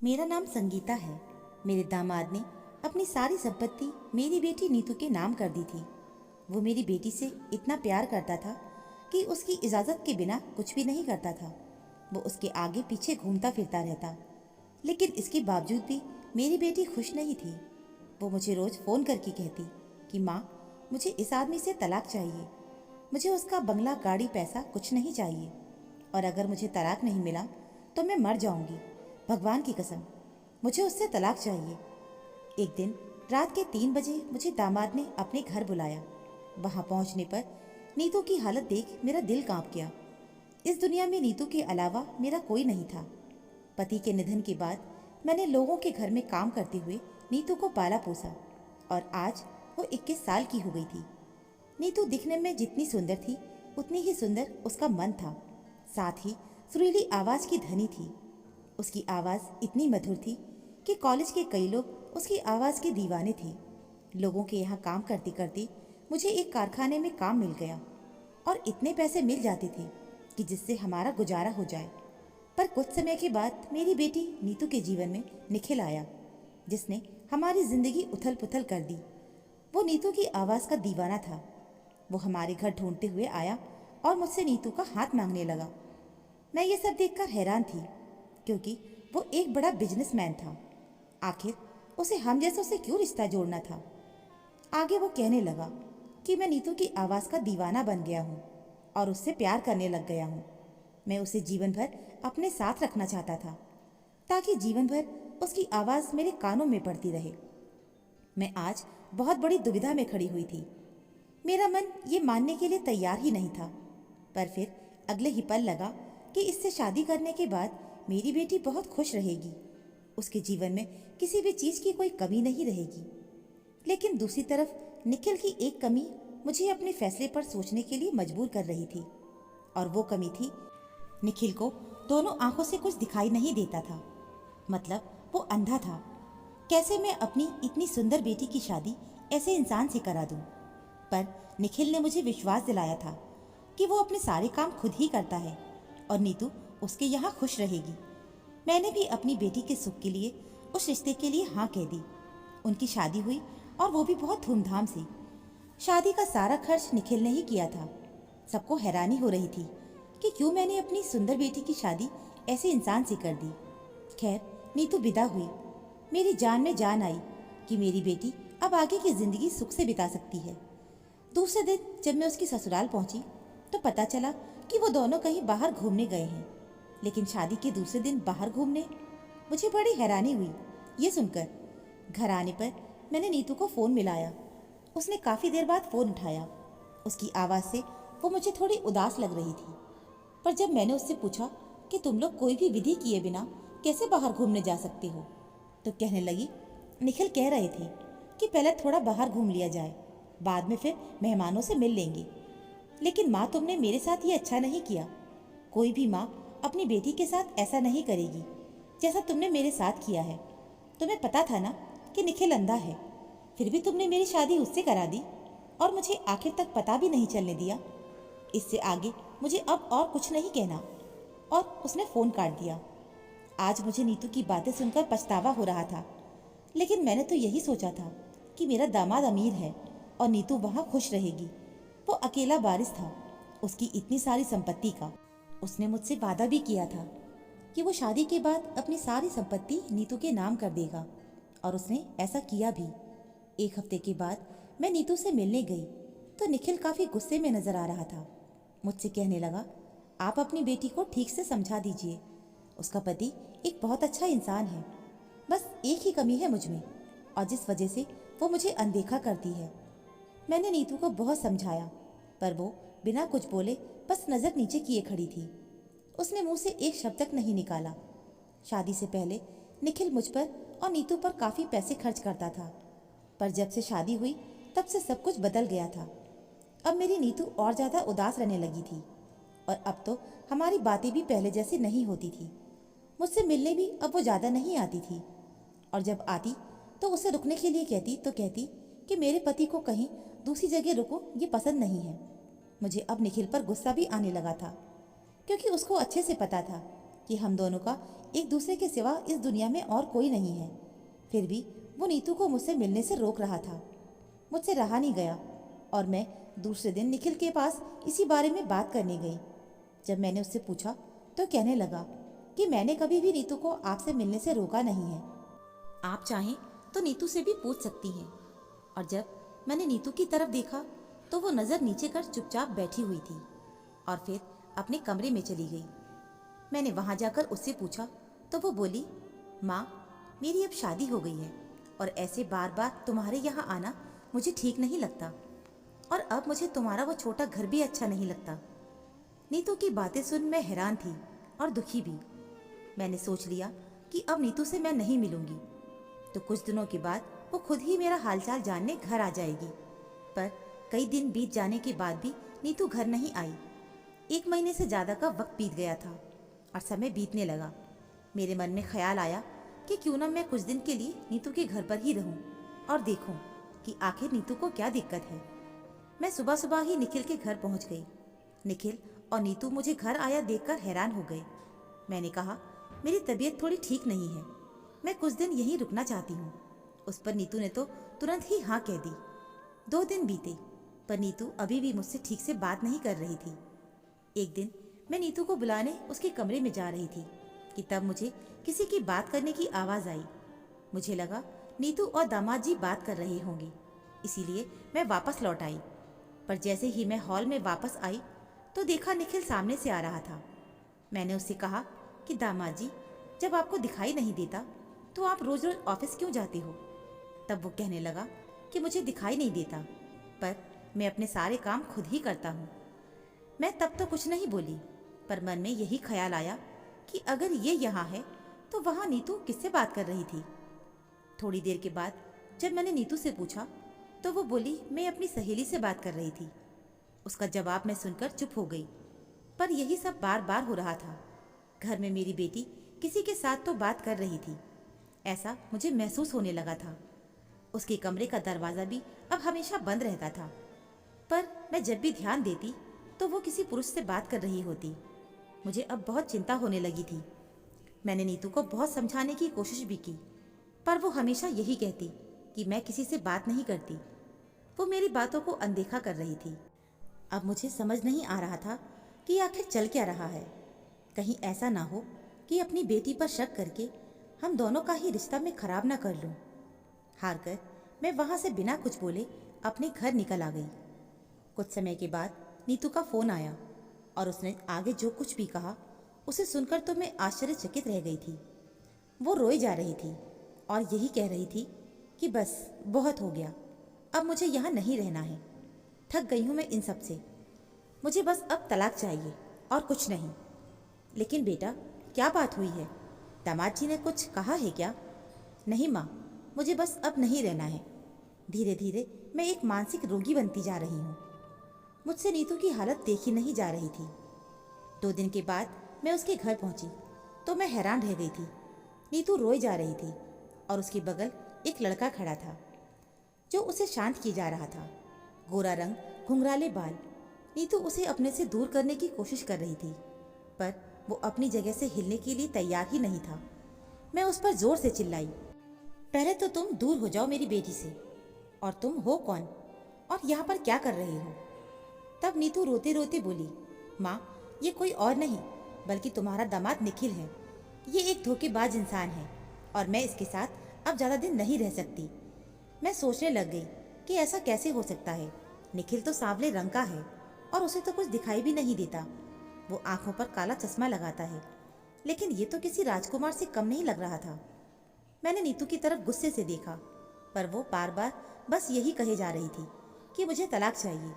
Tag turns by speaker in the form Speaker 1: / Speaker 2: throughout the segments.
Speaker 1: मेरा नाम संगीता है। मेरे दामाद ने अपनी सारी संपत्ति मेरी बेटी नीतू के नाम कर दी थी। वो मेरी बेटी से इतना प्यार करता था कि उसकी इजाज़त के बिना कुछ भी नहीं करता था। वो उसके आगे पीछे घूमता फिरता रहता, लेकिन इसके बावजूद भी मेरी बेटी खुश नहीं थी। वो मुझे रोज़ फ़ोन करके कहती कि माँ, मुझे इस आदमी से तलाक चाहिए। मुझे उसका बंगला, गाड़ी, पैसा कुछ नहीं चाहिए, और अगर मुझे तलाक नहीं मिला तो मैं मर जाऊंगी। भगवान की कसम, मुझे उससे तलाक चाहिए। एक दिन रात के 3 बजे मुझे दामाद ने अपने घर बुलाया। वहां पहुंचने पर नीतू की हालत देख मेरा दिल कांप गया। इस दुनिया में नीतू के अलावा मेरा कोई नहीं था। पति के निधन के बाद मैंने लोगों के घर में काम करते हुए नीतू को पाला पोसा, और आज वो 21 साल की हो गई थी। नीतू दिखने में जितनी सुंदर थी, उतनी ही सुंदर उसका मन था। साथ ही सुरीली आवाज़ की धनी थी। उसकी आवाज़ इतनी मधुर थी कि कॉलेज के कई लोग उसकी आवाज़ के दीवाने थे। लोगों के यहाँ काम करते करते मुझे एक कारखाने में काम मिल गया, और इतने पैसे मिल जाते थे कि जिससे हमारा गुजारा हो जाए। पर कुछ समय के बाद मेरी बेटी नीतू के जीवन में निखिल आया, जिसने हमारी जिंदगी उथल पुथल कर दी। वो नीतू की आवाज़ का दीवाना था। वो हमारे घर ढूंढते हुए आया और मुझसे नीतू का हाथ मांगने लगा। मैं ये सब देखकर हैरान थी, क्योंकि वो एक बड़ा बिजनेसमैन था। आखिर उसे हम जैसों से क्यों रिश्ता जोड़ना था। आगे वो कहने लगा कि मैं नीतू की आवाज़ का दीवाना बन गया हूँ और उससे प्यार करने लग गया हूँ। मैं उसे जीवन भर अपने साथ रखना चाहता था, ताकि जीवन भर उसकी आवाज़ मेरे कानों में पड़ती रहे। मैं आज बहुत बड़ी दुविधा में खड़ी हुई थी। मेरा मन ये मानने के लिए तैयार ही नहीं था, पर फिर अगले ही पल लगा कि इससे शादी करने के बाद मेरी बेटी बहुत खुश रहेगी। उसके जीवन में किसी भी चीज़ की कोई कमी नहीं रहेगी। लेकिन दूसरी तरफ निखिल की एक कमी मुझे अपने फैसले पर सोचने के लिए मजबूर कर रही थी, और वो कमी थी, निखिल को दोनों आंखों से कुछ दिखाई नहीं देता था। मतलब वो अंधा था। कैसे मैं अपनी इतनी सुंदर बेटी की शादी ऐसे इंसान से करा दूं? पर निखिल ने मुझे विश्वास दिलाया था कि वो अपने सारे काम खुद ही करता है, और नीतू उसके यहाँ खुश रहेगी। मैंने भी अपनी बेटी के सुख के लिए उस रिश्ते के लिए हाँ कह दी। उनकी शादी हुई, और वो भी बहुत धूमधाम से। शादी का सारा खर्च निखिल ने ही किया था। सबको हैरानी हो रही थी कि क्यों मैंने अपनी सुंदर बेटी की शादी ऐसे इंसान से कर दी। खैर, नीतू विदा हुई। मेरी जान में जान आई कि मेरी बेटी अब आगे की जिंदगी सुख से बिता सकती है। दूसरे दिन जब मैं उसकी ससुराल पहुंची तो पता चला कि वो दोनों कहीं बाहर घूमने गए हैं। लेकिन शादी के दूसरे दिन बाहर घूमने, मुझे बड़ी हैरानी हुई ये सुनकर। घर आने पर मैंने नीतू को फ़ोन मिलाया। उसने काफ़ी देर बाद फ़ोन उठाया। उसकी आवाज़ से वो मुझे थोड़ी उदास लग रही थी। पर जब मैंने उससे पूछा कि तुम लोग कोई भी विधि किए बिना कैसे बाहर घूमने जा सकते हो, तो कहने लगी, निखिल कह रहे थे कि पहले थोड़ा बाहर घूम लिया जाए, बाद में फिर मेहमानों से मिल लेंगे। लेकिन माँ, तुमने मेरे साथ ये अच्छा नहीं किया। कोई भी माँ अपनी बेटी के साथ ऐसा नहीं करेगी जैसा तुमने मेरे साथ किया है। तुम्हें पता था ना कि निखिल अंधा है, फिर भी तुमने मेरी शादी उससे करा दी, और मुझे आखिर तक पता भी नहीं चलने दिया। इससे आगे मुझे अब और कुछ नहीं कहना। और उसने फ़ोन काट दिया। आज मुझे नीतू की बातें सुनकर पछतावा हो रहा था, लेकिन मैंने तो यही सोचा था कि मेरा दामाद अमीर है और नीतू वहाँ खुश रहेगी। वो अकेला वारिस था उसकी इतनी सारी संपत्ति का। उसने मुझसे वादा भी किया था कि वो शादी के बाद अपनी सारी संपत्ति नीतू के नाम कर देगा, और उसने ऐसा किया भी। 1 हफ्ते के बाद मैं नीतू से मिलने गई तो निखिल काफ़ी गुस्से में नज़र आ रहा था। मुझसे कहने लगा, आप अपनी बेटी को ठीक से समझा दीजिए। उसका पति एक बहुत अच्छा इंसान है, बस एक ही कमी है मुझ में, और जिस वजह से वो मुझे अनदेखा करती है। मैंने नीतू को बहुत समझाया, पर वो बिना कुछ बोले बस नज़र नीचे किए खड़ी थी। उसने मुंह से एक शब्द तक नहीं निकाला। शादी से पहले निखिल मुझ पर और नीतू पर काफ़ी पैसे खर्च करता था, पर जब से शादी हुई तब से सब कुछ बदल गया था। अब मेरी नीतू और ज़्यादा उदास रहने लगी थी, और अब तो हमारी बातें भी पहले जैसी नहीं होती थी। मुझसे मिलने भी अब वो ज़्यादा नहीं आती थी, और जब आती तो उसे रुकने के लिए कहती कि मेरे पति को कहीं दूसरी जगह रुको, ये पसंद नहीं है। मुझे अब निखिल पर गुस्सा भी आने लगा था, क्योंकि उसको अच्छे से पता था कि हम दोनों का एक दूसरे के सिवा इस दुनिया में और कोई नहीं है। फिर भी वो नीतू को मुझसे मिलने से रोक रहा था। मुझसे रहा नहीं गया और मैं दूसरे दिन निखिल के पास इसी बारे में बात करने गई। जब मैंने उससे पूछा तो कहने लगा कि मैंने कभी भी नीतू को आपसे मिलने से रोका नहीं है। आप चाहें तो नीतू से भी पूछ सकती हैं। और जब मैंने नीतू की तरफ देखा तो वो नज़र नीचे कर चुपचाप बैठी हुई थी और फिर अपने कमरे में चली गई। मैंने वहाँ जाकर उससे पूछा तो वो बोली, माँ, मेरी अब शादी हो गई है और ऐसे बार बार तुम्हारे यहाँ आना मुझे ठीक नहीं लगता और अब मुझे तुम्हारा वो छोटा घर भी अच्छा नहीं लगता। नीतू की बातें सुन मैं हैरान थी और दुखी भी। मैंने सोच लिया कि अब नीतू से मैं नहीं मिलूंगी तो कुछ दिनों के बाद वो खुद ही मेरा हालचाल जानने घर आ जाएगी। पर कई दिन बीत जाने के बाद भी नीतू घर नहीं आई। 1 महीने से ज़्यादा का वक्त बीत गया था और समय बीतने लगा। मेरे मन में ख्याल आया कि क्यों ना मैं कुछ दिन के लिए नीतू के घर पर ही रहूं और देखूं कि आखिर नीतू को क्या दिक्कत है। मैं सुबह सुबह ही निखिल के घर पहुंच गई। निखिल और नीतू मुझे घर आया देखकर हैरान हो गए। मैंने कहा, मेरी तबीयत थोड़ी ठीक नहीं है, मैं कुछ दिन यहीं रुकना चाहती हूँ। उस पर नीतू ने तो तुरंत ही हाँ कह दी। 2 दिन बीते पर नीतू अभी भी मुझसे ठीक से बात नहीं कर रही थी। एक दिन मैं नीतू को बुलाने उसके कमरे में जा रही थी कि तब मुझे किसी की बात करने की आवाज़ आई। मुझे लगा नीतू और दामाद जी बात कर रहे होंगे, इसीलिए मैं वापस लौट आई। पर जैसे ही मैं हॉल में वापस आई तो देखा निखिल सामने से आ रहा था। मैंने उससे कहा कि दामाद जी, जब आपको दिखाई नहीं देता तो आप रोज रोज ऑफिस क्यों जाते हो? तब वो कहने लगा कि मुझे दिखाई नहीं देता, पर मैं अपने सारे काम खुद ही करता हूँ। मैं तब तो कुछ नहीं बोली, पर मन में यही ख्याल आया कि अगर ये यहाँ है तो वहाँ नीतू किससे बात कर रही थी। थोड़ी देर के बाद जब मैंने नीतू से पूछा तो वो बोली मैं अपनी सहेली से बात कर रही थी। उसका जवाब मैं सुनकर चुप हो गई। पर यही सब बार बार हो रहा था। घर में मेरी बेटी किसी के साथ तो बात कर रही थी, ऐसा मुझे महसूस होने लगा था। उसके कमरे का दरवाज़ा भी अब हमेशा बंद रहता था, पर मैं जब भी ध्यान देती तो वो किसी पुरुष से बात कर रही होती। मुझे अब बहुत चिंता होने लगी थी। मैंने नीतू को बहुत समझाने की कोशिश भी की, पर वो हमेशा यही कहती कि मैं किसी से बात नहीं करती। वो मेरी बातों को अनदेखा कर रही थी। अब मुझे समझ नहीं आ रहा था कि आखिर चल क्या रहा है। कहीं ऐसा ना हो कि अपनी बेटी पर शक करके हम दोनों का ही रिश्ता मैं खराब ना कर लूं। हार कर मैं वहां से बिना कुछ बोले अपने घर निकल आ गई। कुछ समय के बाद नीतू का फ़ोन आया और उसने आगे जो कुछ भी कहा उसे सुनकर तो मैं आश्चर्यचकित रह गई थी। वो रोई जा रही थी और यही कह रही थी कि बस बहुत हो गया, अब मुझे यहाँ नहीं रहना है, थक गई हूँ मैं इन सब से, मुझे बस अब तलाक चाहिए और कुछ नहीं। लेकिन बेटा, क्या बात हुई है? दामाद जी ने कुछ कहा है क्या? नहीं माँ, मुझे बस अब नहीं रहना है। धीरे धीरे मैं एक मानसिक रोगी बनती जा रही हूँ। मुझसे नीतू की हालत देखी नहीं जा रही थी। 2 दिन के बाद मैं उसके घर पहुँची तो मैं हैरान रह गई थी। नीतू रोई जा रही थी और उसके बगल एक लड़का खड़ा था जो उसे शांत किए जा रहा था। गोरा रंग, घुंघराले बाल। नीतू उसे अपने से दूर करने की कोशिश कर रही थी, पर वो अपनी जगह से हिलने के लिए तैयार ही नहीं था। मैं उस पर जोर से चिल्लाई, पहले तो तुम दूर हो जाओ मेरी बेटी से। और तुम हो कौन और यहाँ पर क्या कर रहे हो? तब नीतू रोते रोते बोली, माँ, ये कोई और नहीं बल्कि तुम्हारा दामाद निखिल है। ये एक धोखेबाज इंसान है और मैं इसके साथ अब ज़्यादा दिन नहीं रह सकती। मैं सोचने लग गई कि ऐसा कैसे हो सकता है। निखिल तो सांवले रंग का है और उसे तो कुछ दिखाई भी नहीं देता। वो आंखों पर काला चश्मा लगाता है, लेकिन ये तो किसी राजकुमार से कम नहीं लग रहा था। मैंने नीतू की तरफ गुस्से से देखा, पर वो बार बार बस यही कहे जा रही थी कि मुझे तलाक चाहिए।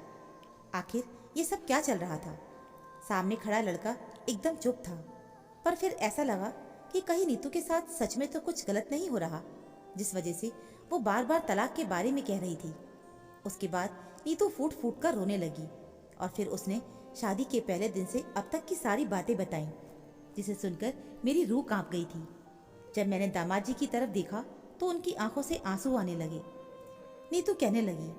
Speaker 1: आखिर ये सब क्या चल रहा था? सामने खड़ा लड़का एकदम चुप था, पर फिर ऐसा लगा कि कहीं नीतू के साथ सच में तो कुछ गलत नहीं हो रहा, जिस वजह से वो बार बार तलाक के बारे में कह रही थी। उसके बाद नीतू फूट फूट कर रोने लगी और फिर उसने शादी के पहले दिन से अब तक की सारी बातें बताईं, जिसे सुनकर मेरी रूह कांप गई थी। जब मैंने दामाद जी की तरफ देखा तो उनकी आंखों से आंसू आने लगे। नीतू कहने लगी,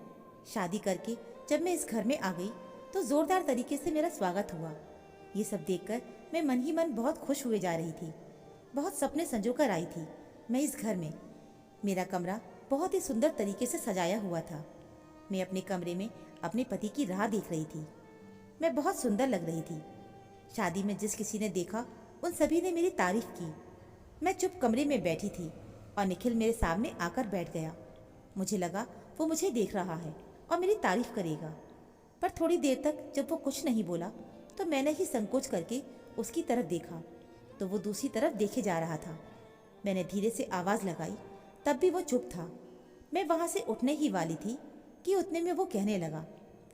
Speaker 1: शादी करके जब मैं इस घर में आ गई तो जोरदार तरीके से मेरा स्वागत हुआ। ये सब देखकर मैं मन ही मन बहुत खुश हुए जा रही थी। बहुत सपने संजो कर आई थी मैं इस घर में। मेरा कमरा बहुत ही सुंदर तरीके से सजाया हुआ था। मैं अपने कमरे में अपने पति की राह देख रही थी। मैं बहुत सुंदर लग रही थी। शादी में जिस किसी ने देखा उन सभी ने मेरी तारीफ की। मैं चुप कमरे में बैठी थी और निखिल मेरे सामने आकर बैठ गया। मुझे लगा वो मुझे देख रहा है और मेरी तारीफ करेगा, पर थोड़ी देर तक जब वो कुछ नहीं बोला तो मैंने ही संकोच करके उसकी तरफ देखा तो वो दूसरी तरफ देखे जा रहा था। मैंने धीरे से आवाज़ लगाई, तब भी वो चुप था। मैं वहाँ से उठने ही वाली थी कि उतने में वो कहने लगा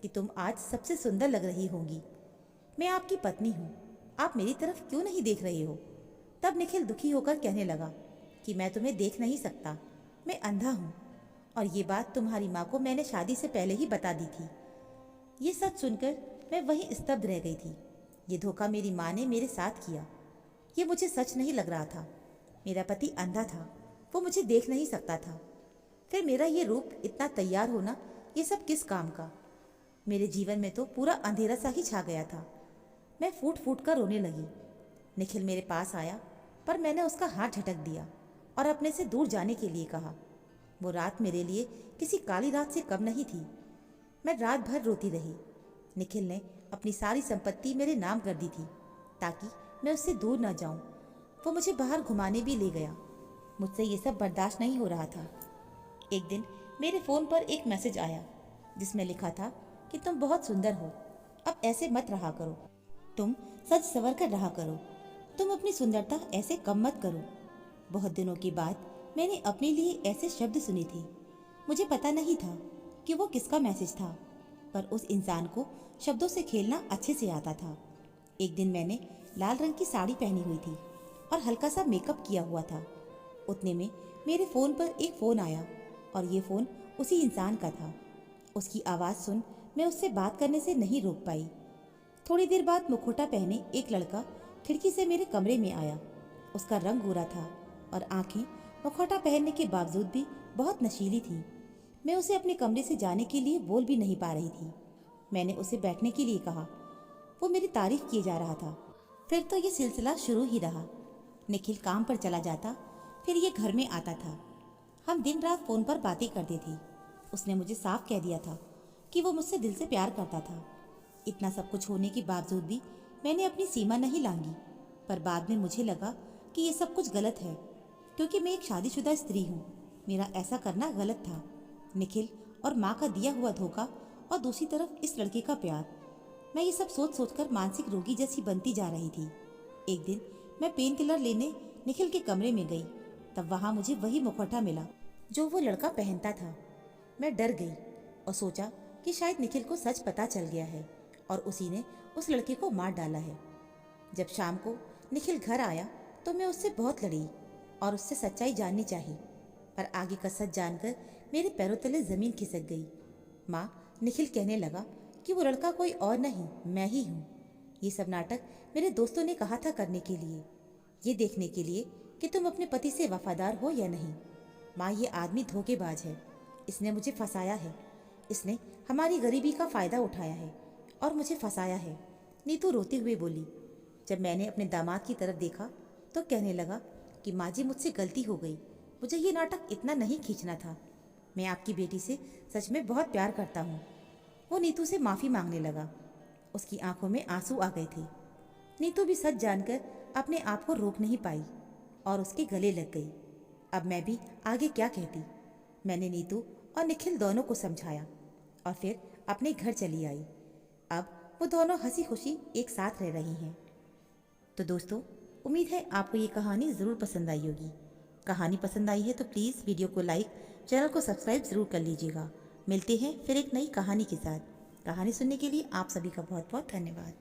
Speaker 1: कि तुम आज सबसे सुंदर लग रही होंगी। मैं आपकी पत्नी हूँ, आप मेरी तरफ क्यों नहीं देख रहे हो? तब निखिल दुखी होकर कहने लगा कि मैं तुम्हें देख नहीं सकता, मैं अंधा हूँ, और ये बात तुम्हारी माँ को मैंने शादी से पहले ही बता दी थी। ये सच सुनकर मैं वहीं स्तब्ध रह गई थी। ये धोखा मेरी माँ ने मेरे साथ किया। ये मुझे सच नहीं लग रहा था। मेरा पति अंधा था, वो मुझे देख नहीं सकता था। फिर मेरा ये रूप इतना तैयार होना, ये सब किस काम का? मेरे जीवन में तो पूरा अंधेरा सा ही छा गया था। मैं फूट फूट कर रोने लगी। निखिल मेरे पास आया, पर मैंने उसका हाथ झटक दिया और अपने से दूर जाने के लिए कहा। वो रात मेरे लिए किसी काली रात से कम नहीं थी। मैं रात भर रोती रही। निखिल ने अपनी सारी संपत्ति मेरे नाम कर दी थी ताकि मैं उससे दूर न जाऊं। वो मुझे बाहर घुमाने भी ले गया। मुझसे ये सब बर्दाश्त नहीं हो रहा था। एक दिन मेरे फ़ोन पर एक मैसेज आया जिसमें लिखा था कि तुम बहुत सुंदर हो, अब ऐसे मत रहा करो, तुम सज संवर कर रहा करो, तुम अपनी सुंदरता ऐसे कम मत करो। बहुत दिनों के बाद मैंने अपने लिए ऐसे शब्द सुने थे। मुझे पता नहीं था कि वो किसका मैसेज था, पर उस इंसान को शब्दों से खेलना अच्छे से आता था। एक दिन मैंने लाल रंग की साड़ी पहनी हुई थी और हल्का सा मेकअप किया हुआ था। उतने में मेरे फ़ोन पर एक फ़ोन आया और ये फ़ोन उसी इंसान का था। उसकी आवाज़ सुन मैं उससे बात करने से नहीं रोक पाई। थोड़ी देर बाद मुखौटा पहने एक लड़का खिड़की से मेरे कमरे में आया। उसका रंग गोरा था और आंखें मुखौटा पहनने के बावजूद भी बहुत नशीली थीं। मैं उसे अपने कमरे से जाने के लिए बोल भी नहीं पा रही थी। मैंने उसे बैठने के लिए कहा। वो मेरी तारीफ किए जा रहा था। फिर तो ये सिलसिला शुरू ही रहा। निखिल काम पर चला जाता, फिर ये घर में आता था। हम दिन रात फ़ोन पर बातें करते थे। उसने मुझे साफ कह दिया था कि वो मुझसे दिल से प्यार करता था। इतना सब कुछ होने के बावजूद भी मैंने अपनी सीमा नहीं लांघी, पर बाद में मुझे लगा कि ये सब कुछ गलत है, क्योंकि मैं एक शादीशुदा स्त्री हूँ। मेरा ऐसा करना गलत था। निखिल और माँ का दिया हुआ धोखा और दूसरी तरफ इस लड़के का प्यार। मैं ये सब सोच सोचकर मानसिक रोगी जैसी बनती जा रही थी। एक दिन मैं पेन किलर लेने निखिल के कमरे में गई, तब वहाँ मुझे वही मुखौटा मिला जो वो लड़का पहनता था। मैं डर गई और सोचा कि शायद निखिल को सच पता चल गया है और उसी ने उस लड़के को मार डाला है। जब शाम को निखिल घर आया तो मैं उससे बहुत लड़ी और उससे सच्चाई जाननी चाहिए, पर आगे का सच जानकर मेरे पैरों तले ज़मीन खिसक गई। माँ, निखिल कहने लगा कि वो लड़का कोई और नहीं, मैं ही हूँ। ये सब नाटक मेरे दोस्तों ने कहा था करने के लिए, ये देखने के लिए कि तुम अपने पति से वफादार हो या नहीं। माँ, ये आदमी धोखेबाज है, इसने मुझे फंसाया है, इसने हमारी गरीबी का फ़ायदा उठाया है और मुझे फंसाया है। नीतू रोती हुई बोली। जब मैंने अपने दामाद की तरफ देखा तो कहने लगा कि माँ जी, मुझसे गलती हो गई, मुझे ये नाटक इतना नहीं खींचना था। मैं आपकी बेटी से सच में बहुत प्यार करता हूँ। वो नीतू से माफ़ी मांगने लगा। उसकी आंखों में आंसू आ गए थे। नीतू भी सच जानकर अपने आप को रोक नहीं पाई और उसके गले लग गई। अब मैं भी आगे क्या कहती। मैंने नीतू और निखिल दोनों को समझाया और फिर अपने घर चली आई। अब वो दोनों हंसी खुशी एक साथ रह रही हैं। तो दोस्तों, उम्मीद है आपको ये कहानी ज़रूर पसंद आई होगी। कहानी पसंद आई है तो प्लीज़ वीडियो को लाइक, चैनल को सब्सक्राइब ज़रूर कर लीजिएगा। मिलते हैं फिर एक नई कहानी के साथ। कहानी सुनने के लिए आप सभी का बहुत बहुत धन्यवाद।